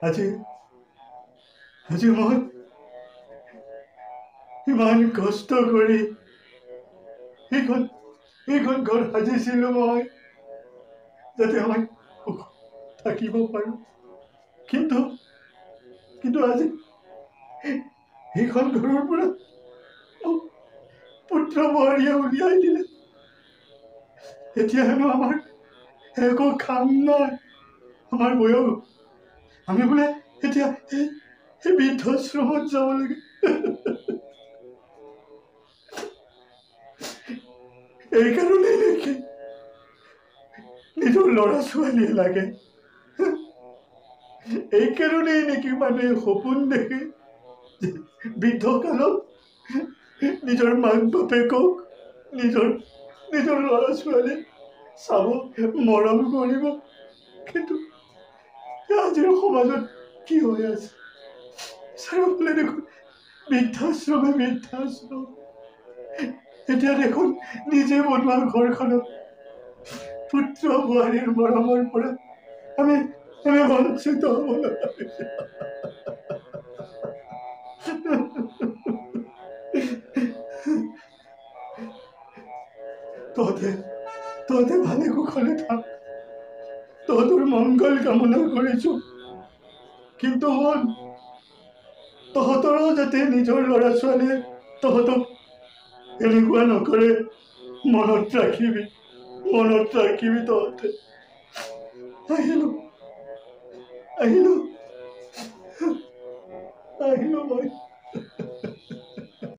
আজি আজি মই ইমান কষ্ট কৰি এইখন ঘৰ সাজিছিলোঁ মই, যাতে মই থাকিব পাৰোঁ। কিন্তু আজি এইখন ঘৰৰ পৰা পুত্ৰ বোৱাৰীয়ে উলিয়াই দিলে। এতিয়া হেনো আমাৰ একো কাম নাই। আমাৰ বয়স, আমি বোলে এতিয়া এই বৃদ্ধাশ্ৰমত যাব লাগে। এইকাৰণেই নেকি নিজৰ ল'ৰা ছোৱালীয়ে লাগে? এইকাৰণেই নেকি মানুহে সপোন দেখে যে বৃদ্ধকালত নিজৰ মাক বাপেকক নিজৰ ল'ৰা ছোৱালী চাব, মৰম কৰিব? কিন্তু আজিৰ সমাজত কি হৈ আছে? চাৰিওফালে দেখোন বৃদ্ধাশ্ৰম। এতিয়া দেখোন নিজে বনোৱা ঘৰখনত পুত্ৰ বোৱাৰীৰ মৰমৰ পৰা আমি বঞ্চিত হ'ব লাগে। তহঁতে ভালে কুশলে থাক, তহঁতৰ মংগল কামনা কৰিছো। কিন্তু তহঁতৰো যাতে নিজৰ ল'ৰা ছোৱালীয়ে তহঁতক এনেকুৱা নকৰে, মনত ৰাখিবি তহঁতে। আহিলো মই।